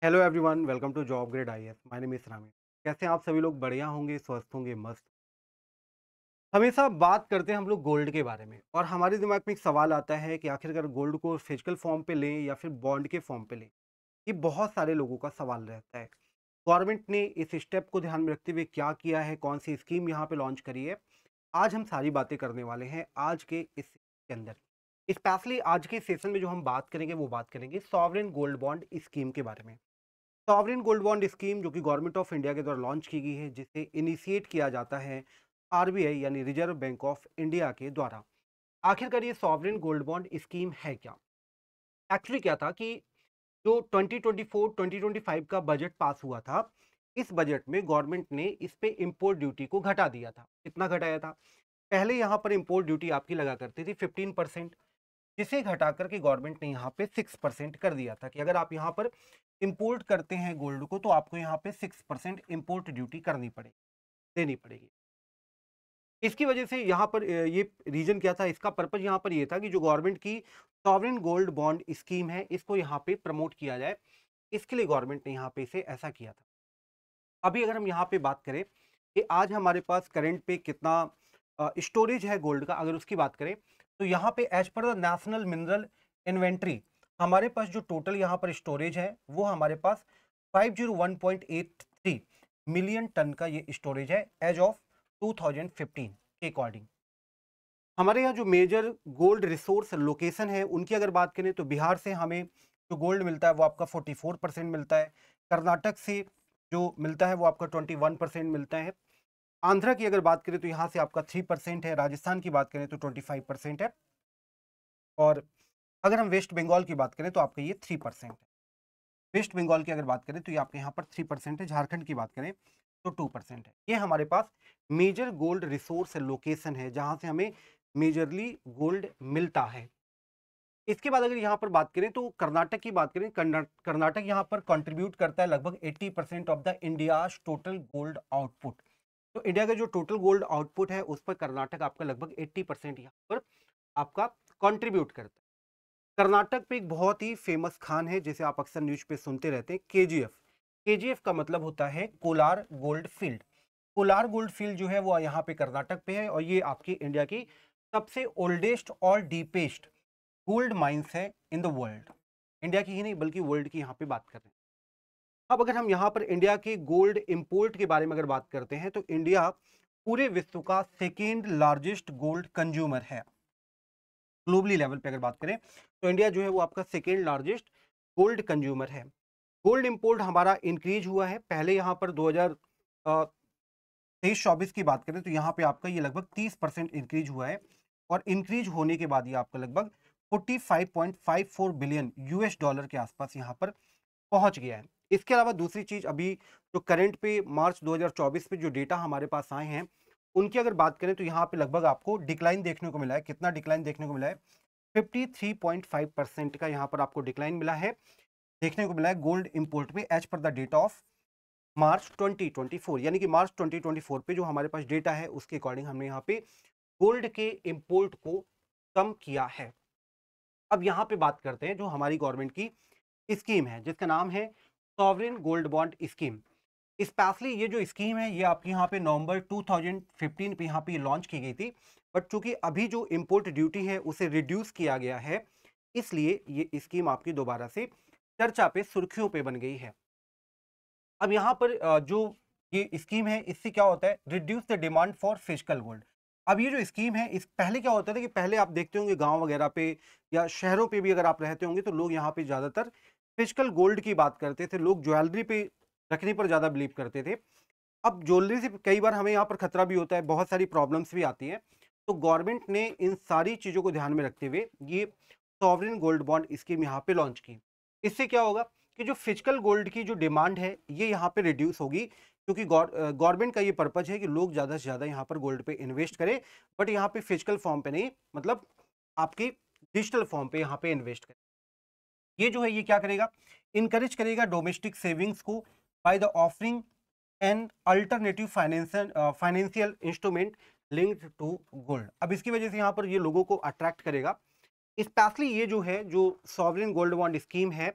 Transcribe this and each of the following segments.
Hello everyone, welcome to job grade IAS. My name is Rami. कैसे हैं आप सभी लोग? बढ़िया होंगे, स्वस्थ होंगे, मस्त। हमेशा बात करते हैं हम लोग गोल्ड के बारे में और हमारे दिमाग में एक सवाल आता है कि आखिरकार गोल्ड को फिजिकल फॉर्म पे लें या फिर बॉन्ड के फॉर्म पे लें। ये बहुत सारे लोगों का सवाल रहता है। गवर्नमेंट ने इस स्टेप को ध्यान में रखते हुए क्या किया है, कौन सी स्कीम यहाँ पे लॉन्च करी है, आज हम सारी बातें करने वाले हैं आज के इस के अंदर। स्पेशली आज के सेशन में जो हम बात करेंगे वो बात करेंगे सॉवरेन गोल्ड बॉन्ड स्कीम के बारे में। सॉवरेन गोल्ड बॉन्ड स्कीम जो कि गवर्नमेंट ऑफ इंडिया के द्वारा लॉन्च की गई है, जिसे इनिशिएट किया जाता है आरबीआई यानी रिजर्व बैंक ऑफ इंडिया के द्वारा। आखिरकार ये सॉवरेन गोल्ड बॉन्ड स्कीम है क्या? एक्चुअली क्या था कि जो 2024-2025 का बजट पास हुआ था, इस बजट में गवर्नमेंट ने इस पे इंपोर्ट ड्यूटी को घटा दिया था। कितना घटाया था? पहले यहाँ पर इंपोर्ट ड्यूटी आपकी लगा करती थी 15%, जिसे घटा करके गवर्नमेंट ने यहाँ पे 6% कर दिया था कि अगर आप यहाँ पर इंपोर्ट करते हैं गोल्ड को तो आपको यहाँ पे 6% इंपोर्ट ड्यूटी करनी पड़ेगी, देनी पड़ेगी। इसकी वजह से यहाँ पर ये रीजन क्या था, इसका पर्पज यहाँ पर ये था कि जो गवर्नमेंट की सॉवरेन गोल्ड बॉन्ड स्कीम है, इसको यहाँ पे प्रमोट किया जाए। इसके लिए गवर्नमेंट ने यहाँ पे इसे ऐसा किया था। अभी अगर हम यहाँ पे बात करें कि आज हमारे पास करंट पे कितना स्टोरेज है गोल्ड का, अगर उसकी बात करें तो यहाँ पे as per the national mineral inventory हमारे पास जो टोटल यहाँ पर स्टोरेज है वो हमारे पास 501.83 मिलियन टन का ये स्टोरेज है एज ऑफ 2015 के अकॉर्डिंग। हमारे यहाँ जो मेजर गोल्ड रिसोर्स लोकेशन है उनकी अगर बात करें तो बिहार से हमें जो गोल्ड मिलता है वो आपका 44% मिलता है। कर्नाटक से जो मिलता है वो आपका 21% मिलता है। आंध्रा की अगर बात करें तो यहाँ से आपका 3% है। राजस्थान की बात करें तो 25% है। और अगर हम वेस्ट बंगाल की बात करें तो आपका ये 3% है। वेस्ट बंगाल की अगर बात करें तो ये आपके यहाँ पर 3% है। झारखंड की बात करें तो 2% है। ये हमारे पास मेजर गोल्ड रिसोर्स लोकेशन है जहाँ से हमें मेजरली गोल्ड मिलता है। इसके बाद अगर यहाँ पर बात करें तो कर्नाटक की बात करें, कर्नाटक यहाँ पर कंट्रीब्यूट करता है लगभग 80% of the India total gold output. तो इंडिया का जो टोटल गोल्ड आउटपुट है उस पर कर्नाटक आपका लगभग 80% यहाँ पर आपका कंट्रीब्यूट करता है। कर्नाटक पे एक बहुत ही फेमस खान है जिसे आप अक्सर न्यूज पे सुनते रहते हैं, केजीएफ। केजीएफ का मतलब होता है Kolar gold field. Kolar gold field जो है वो यहाँ पे कर्नाटक पे है और ये आपकी इंडिया की सबसे ओल्डेस्ट और डीपेस्ट गोल्ड माइंस है इन द वर्ल्ड। इंडिया की ही नहीं बल्कि वर्ल्ड की यहाँ पे बात कर रहे हैं। अब अगर हम यहाँ पर इंडिया के गोल्ड इंपोर्ट के बारे में अगर बात करते हैं तो इंडिया पूरे विश्व का सेकेंड लार्जेस्ट गोल्ड कंज्यूमर है। ग्लोबली लेवल पे अगर बात करें तो इंडिया जो है वो आपका सेकेंड लार्जेस्ट गोल्ड कंज्यूमर है। गोल्ड इंपोर्ट हमारा इंक्रीज हुआ है। पहले यहाँ पर 2023-24 की बात करें तो यहाँ पे आपका ये लगभग 30% इंक्रीज हुआ है और इंक्रीज होने के बाद ये आपका लगभग 45.54 बिलियन यूएस डॉलर के आसपास यहाँ पर पहुंच गया है। इसके अलावा दूसरी चीज, अभी जो करंट पे मार्च 2024 पे जो डेटा हमारे पास आए हैं उनकी अगर बात करें तो यहाँ पे लगभग आपको डिक्लाइन देखने को मिला है। कितना डिक्लाइन देखने को मिला है? 53.5% का यहाँ पर आपको डिक्लाइन मिला है, देखने को मिला है गोल्ड इंपोर्ट में as per the data of March 2024। यानी कि मार्च 2024 पे जो हमारे पास डेटा है उसके अकॉर्डिंग हमने यहाँ पे गोल्ड के इंपोर्ट को कम किया है। अब यहाँ पे बात करते हैं जो हमारी गवर्नमेंट की स्कीम है जिसका नाम है sovereign gold bond scheme. Specially ये जो स्कीम है ये आपके यहाँ पे नवंबर 2015 पे यहाँ पे लॉन्च की गई थी, बट चूंकि अभी जो इंपोर्ट ड्यूटी है उसे रिड्यूस किया गया है, इसलिए ये स्कीम आपकी दोबारा से चर्चा पे, सुर्खियों पे बन गई है। अब यहाँ पर जो ये स्कीम है इससे क्या होता है, reduce the demand for physical gold. अब ये जो स्कीम है, इस पहले क्या होता था कि पहले आप देखते होंगे गांव वगैरह पे या शहरों पे भी अगर आप रहते होंगे तो लोग यहाँ पे ज़्यादातर फिजिकल गोल्ड की बात करते थे। लोग ज्वेलरी पे रखने पर ज़्यादा बिलीव करते थे। अब ज्वेलरी से कई बार हमें यहाँ पर खतरा भी होता है, बहुत सारी प्रॉब्लम्स भी आती हैं। तो गवर्नमेंट ने इन सारी चीज़ों को ध्यान में रखते हुए ये सॉवरेन गोल्ड बॉन्ड स्कीम यहाँ पे लॉन्च की। इससे क्या होगा कि जो फिजिकल गोल्ड की जो डिमांड है ये यहाँ पे रिड्यूस होगी, क्योंकि गवर्नमेंट का ये पर्पज है कि लोग ज़्यादा से ज़्यादा यहाँ पर गोल्ड पे इन्वेस्ट करें, बट यहाँ पे फिजिकल फॉर्म पे नहीं, मतलब आपके डिजिटल फॉर्म पे यहाँ पे इन्वेस्ट करें। ये जो है ये क्या करेगा, इनकरेज करेगा डोमेस्टिक सेविंग्स को by the offering an alternative financial instrument linked to gold. अब इसकी वजह से यहाँ पर ये लोगों को अट्रैक्ट करेगा। स्पेशली ये जो है जो सॉवरेन गोल्ड बॉन्ड स्कीम है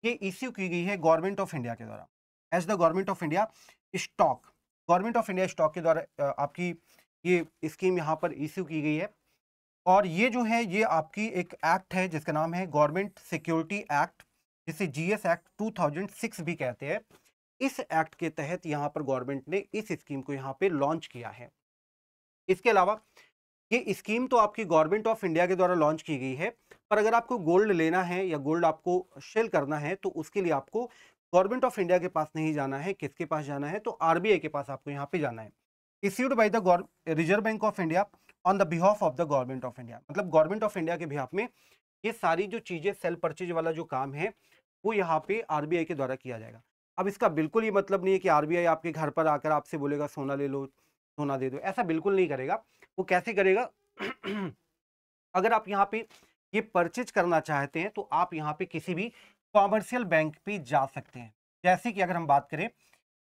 ये इश्यू की गई है गवर्नमेंट ऑफ इंडिया के द्वारा, as the government of India stock. Government of India stock के द्वारा आपकी ये स्कीम यहाँ पर इश्यू की गई है। और ये जो है ये आपकी एक एक्ट है जिसका नाम है गवर्नमेंट सिक्योरिटी एक्ट, जिसे जीएस एक्ट 2006 भी कहते हैं। इस एक्ट के तहत यहाँ पर गवर्नमेंट ने इस स्कीम को यहाँ पे लॉन्च किया है। इसके अलावा ये स्कीम तो आपकी गवर्नमेंट ऑफ इंडिया के द्वारा लॉन्च की गई है, पर अगर आपको गोल्ड लेना है या गोल्ड आपको शेल करना है तो उसके लिए आपको गवर्नमेंट ऑफ इंडिया के पास नहीं जाना है। किसके पास जाना है? तो आरबीआई के पास आपको यहाँ पे जाना है। Issued by the reserve bank of India on the behalf of the government of India, मतलब गवर्नमेंट ऑफ इंडिया के बिहाफ में ये सारी जो चीजें सेल परचेज वाला जो काम है वो यहाँ पे आरबीआई के द्वारा किया जाएगा। अब इसका बिल्कुल ये मतलब नहीं है कि आरबीआई आपके घर पर आकर आपसे बोलेगा सोना ले लो, सोना दे दो, ऐसा बिल्कुल नहीं करेगा। वो कैसे करेगा? अगर आप यहाँ पे ये परचेज करना चाहते हैं तो आप यहाँ पे किसी भी कॉमर्शियल बैंक पे जा सकते हैं। जैसे कि अगर हम बात करें,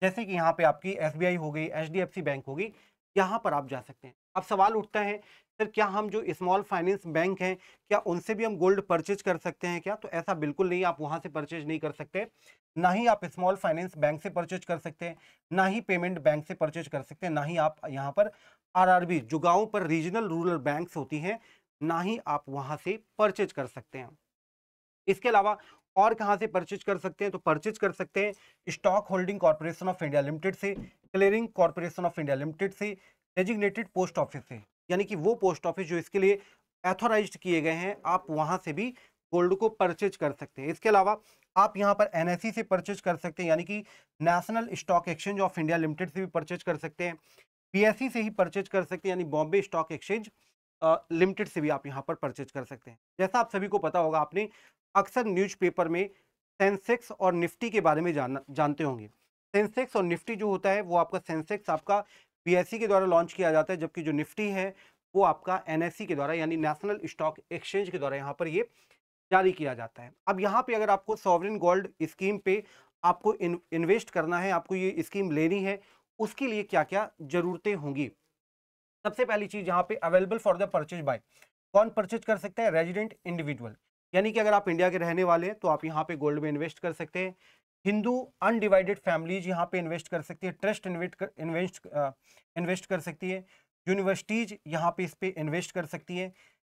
जैसे कि यहाँ पे आपकी एसबीआई हो गई, एचडीएफसी बैंक हो गई, यहाँ पर आप जा सकते हैं। अब सवाल उठता है सर क्या हम जो स्मॉल फाइनेंस बैंक हैं क्या उनसे भी हम गोल्ड परचेज कर सकते हैं क्या? तो ऐसा बिल्कुल नहीं, आप वहां से परचेज नहीं कर सकते। ना ही आप स्मॉल फाइनेंस बैंक से परचेज कर सकते हैं, ना ही पेमेंट बैंक से परचेज कर सकते हैं, ना ही आप यहाँ पर आरआरबी जो गाँव पर रीजनल रूरल बैंक्स होती हैं, ना ही आप वहां से परचेज कर सकते हैं। इसके अलावा और कहां से परचेज कर सकते हैं? तो परचेज कर सकते हैं stock holding corporation of India limited से, clearing corporation of India limited से, डेजिग्नेटेड पोस्ट ऑफिस से, यानी कि वो पोस्ट ऑफिस जो इसके लिए ऑथोराइज्ड किए गए हैं, आप वहां से भी गोल्ड को परचेज कर सकते हैं। इसके अलावा आप यहाँ पर एनएसई से परचेज कर सकते हैं, यानी कि national stock exchange of India limited से भी परचेज कर सकते हैं। पीएसई से ही परचेज कर सकते हैं, यानी बॉम्बे स्टॉक एक्सचेंज लिमिटेड से भी आप यहाँ पर परचेज कर सकते हैं। जैसा आप सभी को पता होगा, आपने अक्सर न्यूज़पेपर में सेंसेक्स और निफ्टी के बारे में जानते होंगे। सेंसेक्स और निफ्टी जो होता है वो आपका सेंसेक्स आपका पीएससी के द्वारा लॉन्च किया जाता है, जबकि जो निफ्टी है वो आपका एनएससी के द्वारा यानी नेशनल स्टॉक एक्सचेंज के द्वारा यहाँ पर ये जारी किया जाता है। अब यहाँ पे अगर आपको सॉवरेन गोल्ड स्कीम पे आपको इन्वेस्ट करना है, आपको ये स्कीम लेनी है, उसके लिए क्या क्या जरूरतें होंगी? सबसे पहली चीज यहाँ पे available for the purchase by, कौन परचेज कर सकता है? रेजिडेंट इंडिविजुअल, यानी कि अगर आप इंडिया के रहने वाले हैं तो आप यहाँ पे गोल्ड में इन्वेस्ट कर सकते हैं। हिंदू अनडिवाइडेड फैमिलीज यहाँ पे इन्वेस्ट कर सकती है, ट्रस्ट इन्वेस्ट कर सकती है, यूनिवर्सिटीज यहाँ पे इस पे इन्वेस्ट कर सकती है,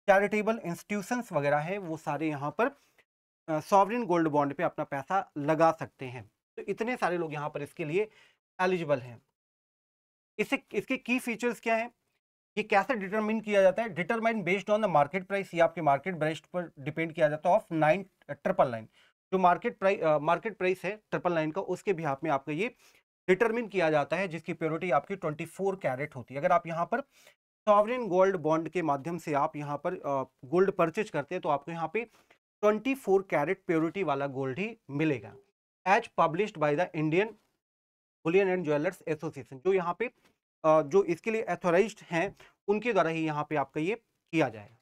चैरिटेबल इंस्टीट्यूशंस वगैरह है वो सारे यहाँ पर सॉवरेन गोल्ड बॉन्ड पे अपना पैसा लगा सकते हैं। तो इतने सारे लोग यहाँ पर इसके लिए एलिजिबल हैं। इसके की फीचर्स क्या है? ये कैसे डिटरमिन किया जाता है? Determine based on the market price, ये आपके मार्केट प्राइस पर डिपेंड किया जाता है ऑफ 9,999, जो मार्केट प्राइस है 999 का, उसके बिहाफ में आपका ये डिटरमिन किया जाता है, जिसकी प्योरिटी आपकी 24 कैरेट होती है। अगर आप यहाँ पर सॉवरेन गोल्ड बॉन्ड के माध्यम से आप यहाँ पर गोल्ड परचेज करते हैं तो आपको यहाँ पे 24 कैरेट प्योरिटी वाला गोल्ड ही मिलेगा, as published by the Indian bullion and jewellers association, जो यहाँ पे जो इसके लिए अथोराइज्ड हैं उनके द्वारा ही यहाँ पे आपका ये किया जाएगा।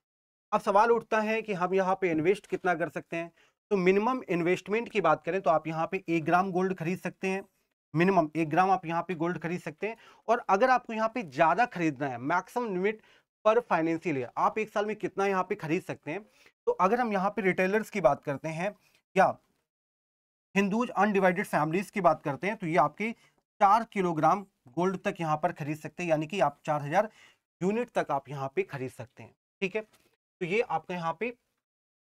अब सवाल उठता है कि हम यहाँ पे इन्वेस्ट कितना कर सकते हैं? तो मिनिमम इन्वेस्टमेंट की बात करें तो आप यहाँ पे 1 ग्राम गोल्ड खरीद सकते हैं, मिनिमम 1 ग्राम आप यहाँ पे गोल्ड खरीद सकते हैं। और अगर आपको यहाँ पे ज़्यादा खरीदना है, मैक्सिमम लिमिट पर फाइनेंशियल ईयर, आप एक साल में कितना यहाँ पे खरीद सकते हैं? तो अगर हम यहाँ पे रिटेलर्स की बात करते हैं या हिंदूज अनडिवाइडेड फैमिलीज की बात करते हैं तो ये आपके 4 किलोग्राम गोल्ड तक यहाँ पर खरीद सकते हैं, यानी कि आप 4000 यूनिट तक आप यहाँ पे खरीद सकते हैं। ठीक है, तो ये आपका यहाँ पे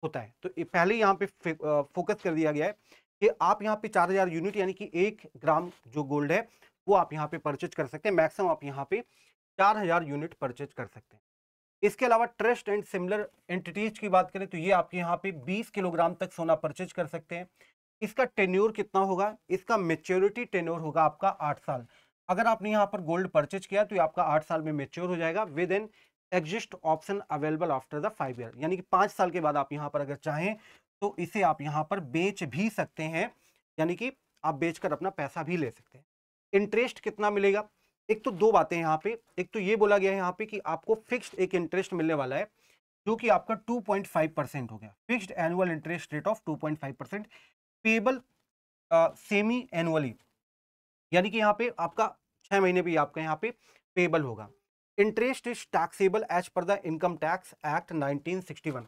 होता है। तो ये पहले यहाँ पे फोकस कर दिया गया है कि आप यहाँ पे 4000 यूनिट यानी कि 1 ग्राम जो गोल्ड है वो आप यहाँ पे परचेज कर सकते हैं। मैक्सिमम आप यहाँ पे 4000 यूनिट परचेज कर सकते हैं। इसके अलावा ट्रस्ट एंड सिमिलर एंटिटीज की बात करें तो ये आपके यहाँ पे 20 किलोग्राम तक सोना परचेज कर सकते हैं। इसका टेन्योर कितना होगा? इसका मेच्योरिटी टेन्योर होगा आपका 8 साल। अगर आपने यहाँ पर गोल्ड परचेज किया तो ये आपका 8 साल में मेच्योर हो जाएगा, with an exist option available after the 5 year, यानी कि 5 साल के बाद आप यहाँ पर अगर चाहें तो इसे आप यहाँ पर बेच भी सकते हैं, यानी कि आप बेचकर अपना पैसा भी ले सकते हैं। इंटरेस्ट कितना मिलेगा? एक तो दो बातें यहाँ पे, एक तो ये बोला गया है यहाँ पे कि आपको फिक्स्ड एक इंटरेस्ट मिलने वाला है जो कि आपका 2.5% हो गया, fixed annual interest rate of 2.5%, payable semi annually, यानी कि यहाँ पे आपका 6 महीने भी आपका यहाँ पे पेबल होगा। Interest is taxable as per the income tax act 1961।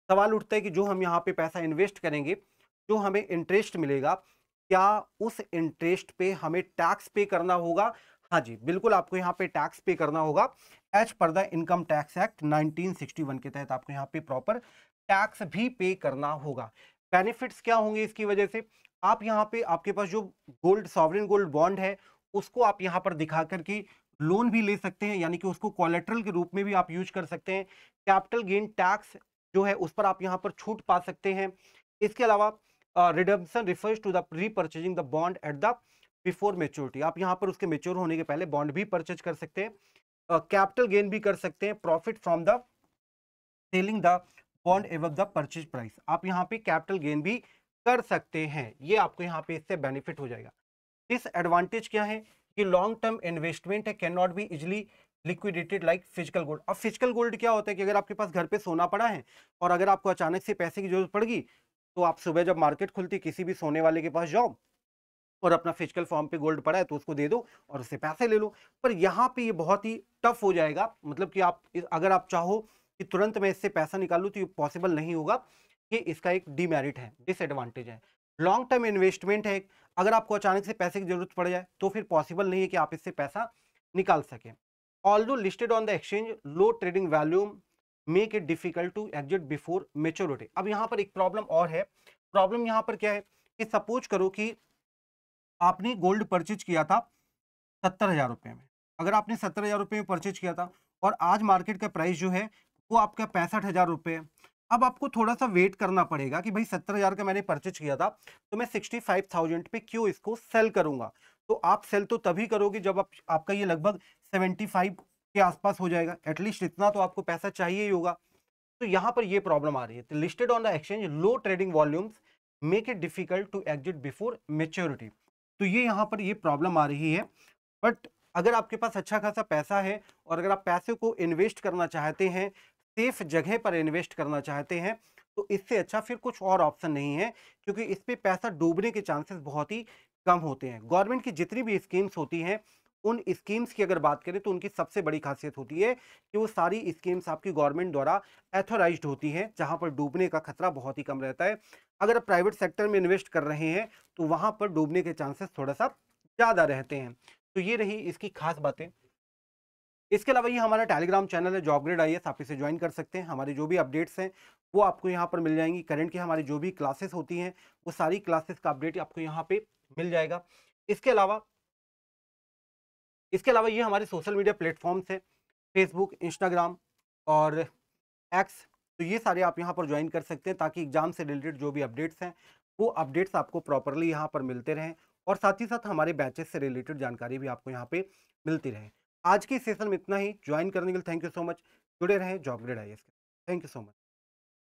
सवाल उठता है कि जो हम यहाँ पे पैसा इन्वेस्ट करेंगे जो हमें इंटरेस्ट मिलेगा, क्या उस इंटरेस्ट पे हमें टैक्स पे करना होगा? हाँ जी, बिल्कुल आपको यहाँ पे टैक्स पे करना होगा। As per the income tax act 1961 के तहत आपको यहाँ पे प्रॉपर टैक्स भी पे करना होगा। बेनिफिट्स क्या होंगे इसकी वजह से? आप यहाँ पे आपके पास जो गोल्ड सॉवरेन गोल्ड बॉन्ड है, उसको आप यहाँ पर दिखा करके लोन भी ले सकते हैं, यानी कि उसको कोलेटरल के रूप में भी आप यूज कर सकते हैं। कैपिटल गेन टैक्स जो है उस पर आप यहाँ पर छूट पा सकते हैं। इसके अलावा redemption refers to the repurchasing the bond at the before maturity. आप यहाँ पर उसके मेच्योर होने के पहले बॉन्ड भी परचेज कर सकते हैं। कैपिटल गेन भी कर सकते हैं, profit from the selling the bond above the purchase price. आप यहाँ पे कैपिटल गेन भी कर सकते हैं। ये आपको यहाँ पे इससे बेनिफिट हो जाएगा। डिसएडवांटेज क्या है कि लॉन्ग टर्म इन्वेस्टमेंट है, can not be easily liquidated like physical gold. अब फिजिकल गोल्ड क्या होता है कि अगर आपके पास घर पे सोना पड़ा है और अगर आपको अचानक से पैसे की जरूरत पड़ गई, तो आप सुबह जब मार्केट खुलती किसी भी सोने वाले के पास जाओ और अपना फिजिकल फॉर्म पे गोल्ड पड़ा है तो उसको दे दो और उससे पैसे ले लो। पर यहाँ पे ये बहुत ही टफ हो जाएगा, मतलब कि आप अगर आप चाहो कि तुरंत मैं इससे पैसा निकालूं तो ये पॉसिबल नहीं होगा। ये इसका एक डीमेरिट है, डिसएडवांटेज है। लॉन्ग टर्म इन्वेस्टमेंट है, अगर आपको अचानक से पैसे की जरूरत पड़ जाए तो फिर पॉसिबल नहीं है कि आप इससे पैसा निकाल सकें। Although listed on the exchange, low trading volume make it difficult to exit before maturity. अब यहाँ पर एक प्रॉब्लम और है। प्रॉब्लम यहाँ पर क्या है कि सपोज करो कि आपने गोल्ड परचेज किया था 70,000 रुपए में। अगर आपने 70,000 रुपए में परचेज किया था और आज मार्केट का प्राइस जो है वो आपका 65,000 रुपए है। अब आपको थोड़ा सा वेट करना पड़ेगा कि भाई 70,000 का मैंने परचेज किया था, तो मैं 65,000 पे क्यों इसको सेल करूंगा। तो आप सेल तो तभी करोगे जब आपका ये लगभग 75 के आसपास हो जाएगा। एटलीस्ट इतना तो आपको पैसा चाहिए ही होगा। तो यहाँ पर ये प्रॉब्लम आ रही है। Listed on the exchange, low trading volumes make it difficult to exit before maturity. तो ये यहाँ पर ये प्रॉब्लम आ रही है। बट अगर आपके पास अच्छा खासा पैसा है और अगर आप पैसे को इन्वेस्ट करना चाहते हैं, सेफ जगह पर इन्वेस्ट करना चाहते हैं, तो इससे अच्छा फिर कुछ और ऑप्शन नहीं है, क्योंकि इस पे पैसा डूबने के चांसेस बहुत ही कम होते हैं। गवर्नमेंट की जितनी भी स्कीम्स होती हैं, उन स्कीम्स की अगर बात करें तो उनकी सबसे बड़ी खासियत होती है कि वो सारी स्कीम्स आपकी गवर्नमेंट द्वारा एथोराइज्ड होती हैं, जहां पर डूबने का खतरा बहुत ही कम रहता है। अगर आप प्राइवेट सेक्टर में इन्वेस्ट कर रहे हैं तो वहां पर डूबने के चांसेस थोड़ा सा ज़्यादा रहते हैं। तो ये रही इसकी खास बातें। इसके अलावा ये हमारा टेलीग्राम चैनल है जॉबग्रेड आईएएस, आप इसे ज्वाइन कर सकते हैं। हमारी जो भी अपडेट्स हैं वो आपको यहाँ पर मिल जाएंगी। करंट की हमारी जो भी क्लासेस होती हैं वो सारी क्लासेस का अपडेट आपको यहाँ पे मिल जाएगा। इसके अलावा इसके अलावा ये हमारे सोशल मीडिया प्लेटफॉर्म्स हैं, फेसबुक, इंस्टाग्राम और एक्स। तो ये सारे आप यहाँ पर ज्वाइन कर सकते हैं ताकि एग्जाम से रिलेटेड जो भी अपडेट्स हैं वो अपडेट्स आपको प्रॉपरली यहाँ पर मिलते रहें, और साथ ही साथ हमारे बैचेस से रिलेटेड जानकारी भी आपको यहाँ पे मिलती रहे। आज की सेशन में इतना ही। ज्वाइन करने के लिए थैंक यू सो मच। जुड़े रहें जॉब ग्रेड आईएएस के। Thank you so much.